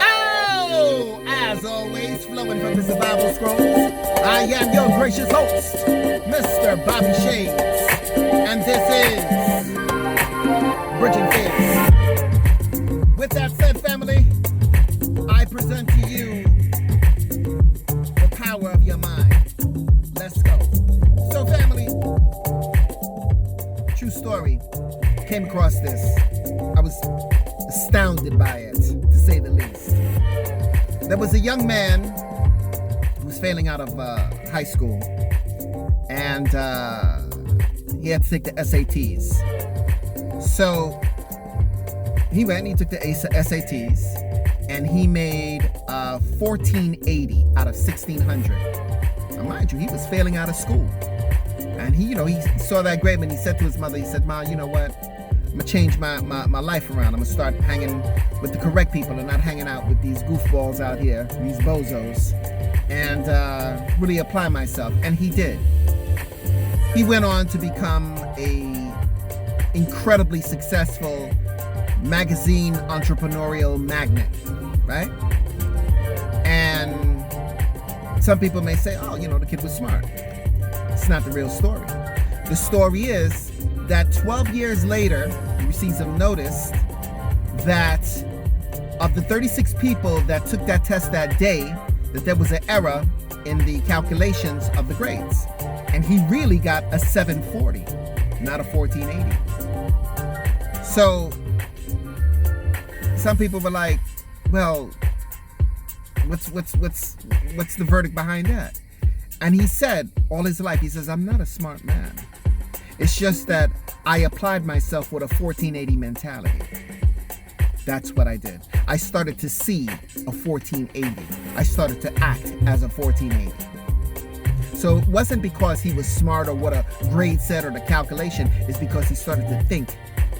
Oh, as always, flowing from the survival scrolls, I am your gracious host, Mr. Bobby Shades, and this is Bridging Faiths. With that said, family, I present to you the power of your mind. Let's go. So, family, true story, came across this. I was astounded by it, to say the least. There was a young man who was failing out of high school, and he had to take the SATs. So he went and he took the SATs, and he made 1480 out of 1600. Now, mind you, he was failing out of school, and he saw that grade, and he said to his mother, he said, "Ma, you know what? I'm gonna change my life around. I'm gonna start hanging with the correct people and not hanging out with these goofballs out here, these bozos, and really apply myself." And he did. He went on to become a incredibly successful magazine entrepreneurial magnate, right? And some people may say, "Oh, the kid was smart." It's not the real story. The story is that 12 years later, he received some notice that of the 36 people that took that test that day, that there was an error in the calculations of the grades. And he really got a 740, not a 1480. So some people were like, well, what's the verdict behind that? And he said all his life, he says, "I'm not a smart man. It's just that I applied myself with a 1480 mentality. That's what I did. I started to see a 1480. I started to act as a 1480. So it wasn't because he was smart or what a grade said or the calculation. It's because he started to think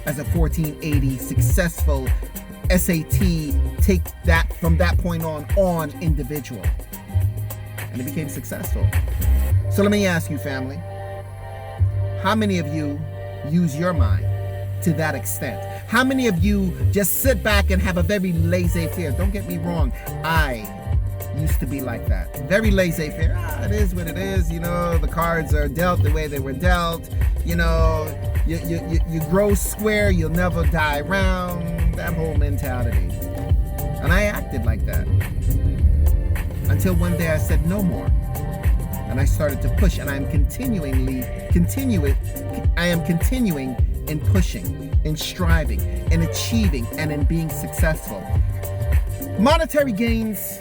as a 1480 successful SAT, take that from that point on individual. And he became successful. So let me ask you, family. How many of you use your mind to that extent? How many of you just sit back and have a very laissez-faire? Don't get me wrong. I used to be like that. Very laissez-faire. It is what it is. The cards are dealt the way they were dealt. You grow square, you'll never die round. That whole mentality. And I acted like that. Until one day I said no more. And I started to push, and I am continuing in pushing, in striving, in achieving, and in being successful. Monetary gains,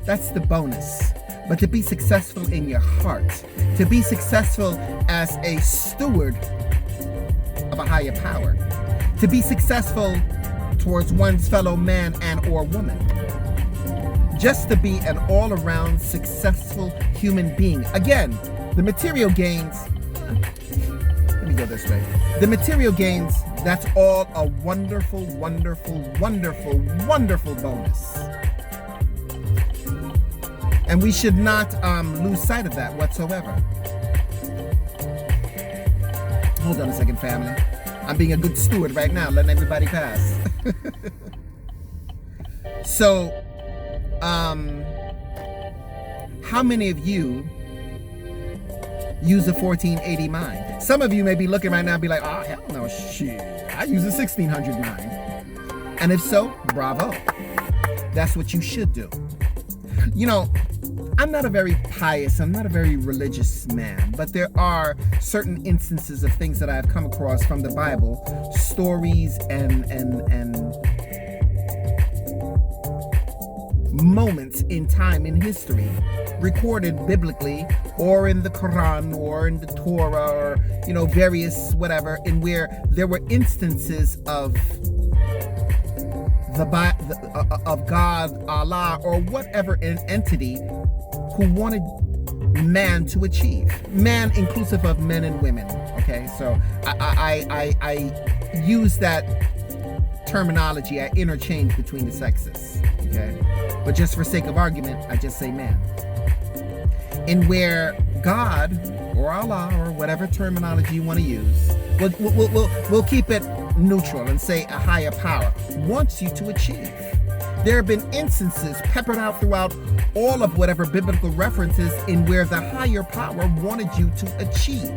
that's the bonus. But to be successful in your heart, to be successful as a steward of a higher power, to be successful towards one's fellow man and or woman, just to be an all-around successful human being. Again, the material gains, let me go this way. The material gains, that's all a wonderful, wonderful, wonderful, wonderful bonus. And we should not lose sight of that whatsoever. Hold on a second, family. I'm being a good steward right now, letting everybody pass. So, how many of you use a 1480 mind? Some of you may be looking right now and be like, "Oh, hell no, shit. I use a 1600 mind." And if so, bravo. That's what you should do. I'm not a very pious, I'm not a very religious man, but there are certain instances of things that I have come across from the Bible, stories and moments in time in history, recorded biblically or in the Quran or in the Torah or various whatever, in where there were instances of of God, Allah, or whatever an entity who wanted man to achieve, man inclusive of men and women. Okay, so I use that terminology, I interchange between the sexes. Okay, but just for sake of argument, I just say man. In where God or Allah or whatever terminology you want to use, we'll keep it neutral and say a higher power wants you to achieve. There have been instances peppered out throughout all of whatever biblical references in where the higher power wanted you to achieve,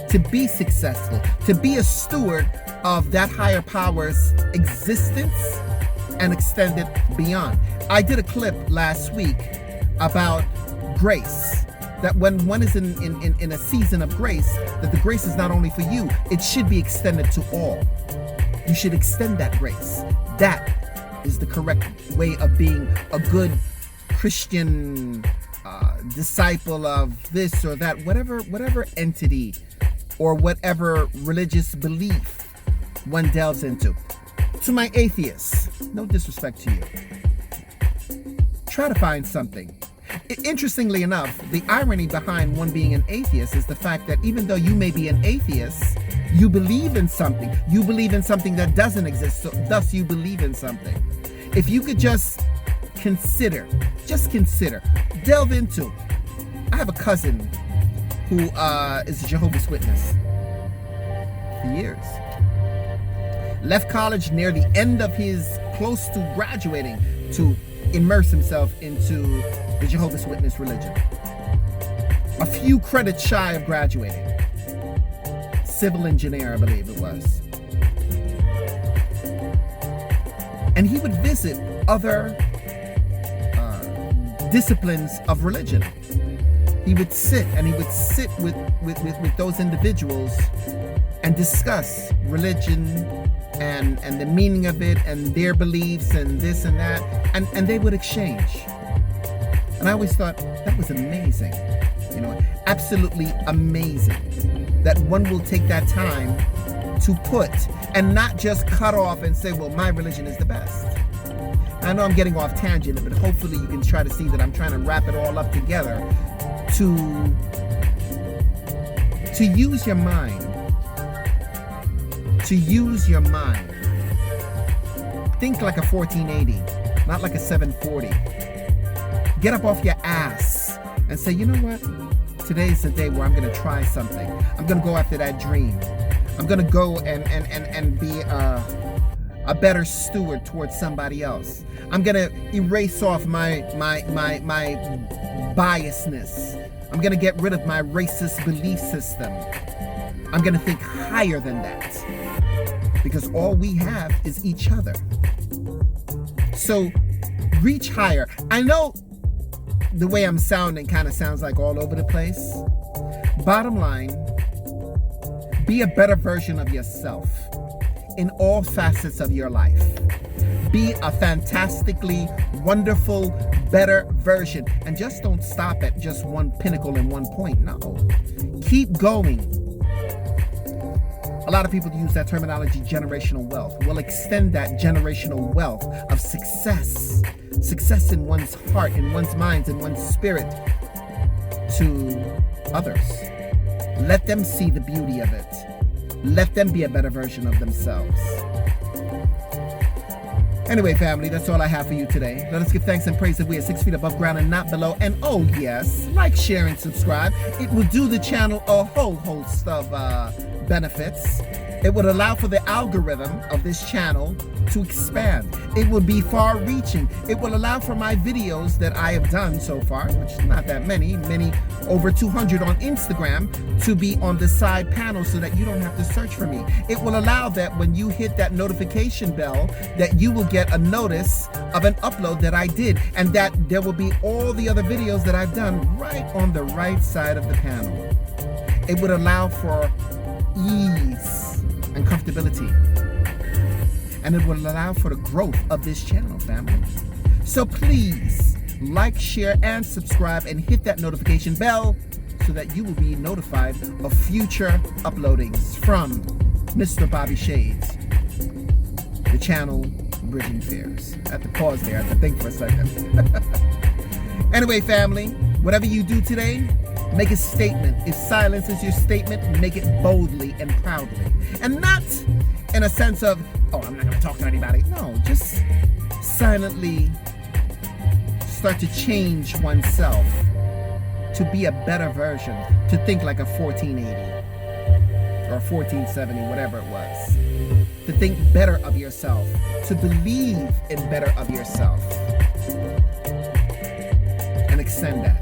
to be successful, to be a steward of that higher power's existence and extend it beyond. I did a clip last week about grace, that when one is in a season of grace, that the grace is not only for you, it should be extended to all. You should extend that grace. That is the correct way of being a good Christian disciple of this or that, whatever entity or whatever religious belief one delves into. To my atheists, no disrespect to you, try to find something. Interestingly enough, the irony behind one being an atheist is the fact that even though you may be an atheist, you believe in something. You believe in something that doesn't exist, so thus you believe in something. If you could just consider, delve into. I have a cousin who is a Jehovah's Witness for years. Left college near the end of his, close to graduating, to immerse himself into the Jehovah's Witness religion. A few credits shy of graduating. Civil engineer, I believe it was. And he would visit other disciplines of religion. He would sit with those individuals and discuss religion and the meaning of it and their beliefs and this and that, and they would exchange. And I always thought that was amazing, absolutely amazing, that one will take that time to put and not just cut off and say, well, my religion is the best. I know I'm getting off tangent, but hopefully you can try to see that I'm trying to wrap it all up together to use your mind. To use your mind. Think like a 1480, not like a 740. Get up off your ass and say, you know what? Today's the day where I'm going to try something. I'm going to go after that dream. I'm going to go and be a better steward towards somebody else. I'm going to erase off my biasness. I'm going to get rid of my racist belief system. I'm going to think higher than that. Because all we have is each other. So reach higher. I know the way I'm sounding kind of sounds like all over the place. Bottom line, be a better version of yourself in all facets of your life. Be a fantastically wonderful, better version. And just don't stop at just one pinnacle and one point. No. Keep going. A lot of people use that terminology, generational wealth. We'll extend that generational wealth of success in one's heart, in one's mind, in one's spirit to others. Let them see the beauty of it. Let them be a better version of themselves. Anyway, family, that's all I have for you today. Let us give thanks and praise that we are 6 feet above ground and not below. And oh yes, like, share, and subscribe. It will do the channel a whole host of benefits. It would allow for the algorithm of this channel to expand. It will be far-reaching. It will allow for my videos that I have done so far, which is not that many, over 200 on Instagram, to be on the side panel so that you don't have to search for me. It will allow that when you hit that notification bell, that you will get a notice of an upload that I did, and that there will be all the other videos that I've done right on the right side of the panel. It would allow for ease and comfortability, and it will allow for the growth of this channel, family. So please like, share, and subscribe, and hit that notification bell so that you will be notified of future uploadings from Mr. Bobby Shades, the channel Bridging Fears. I had to pause there, I had to think for a second. Anyway, family, whatever you do today, make a statement. If silence is your statement, make it boldly and proudly. And not in a sense of, oh, I'm not going to talk to anybody. No, just silently start to change oneself to be a better version, to think like a 1480 or 1470, whatever it was. to think better of yourself, to believe in better of yourself, and extend that.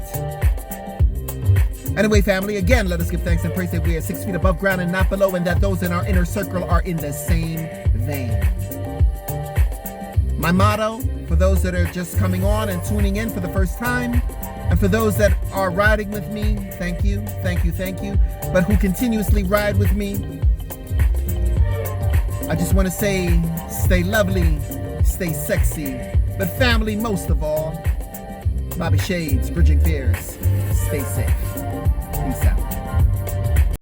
Anyway, family, again, let us give thanks and praise that we are 6 feet above ground and not below, and that those in our inner circle are in the same vein. My motto, for those that are just coming on and tuning in for the first time, and for those that are riding with me, thank you, thank you, thank you, but who continuously ride with me, I just want to say, stay lovely, stay sexy, but family most of all. Bobby Shades, Bridging Fears, stay safe. Peace out.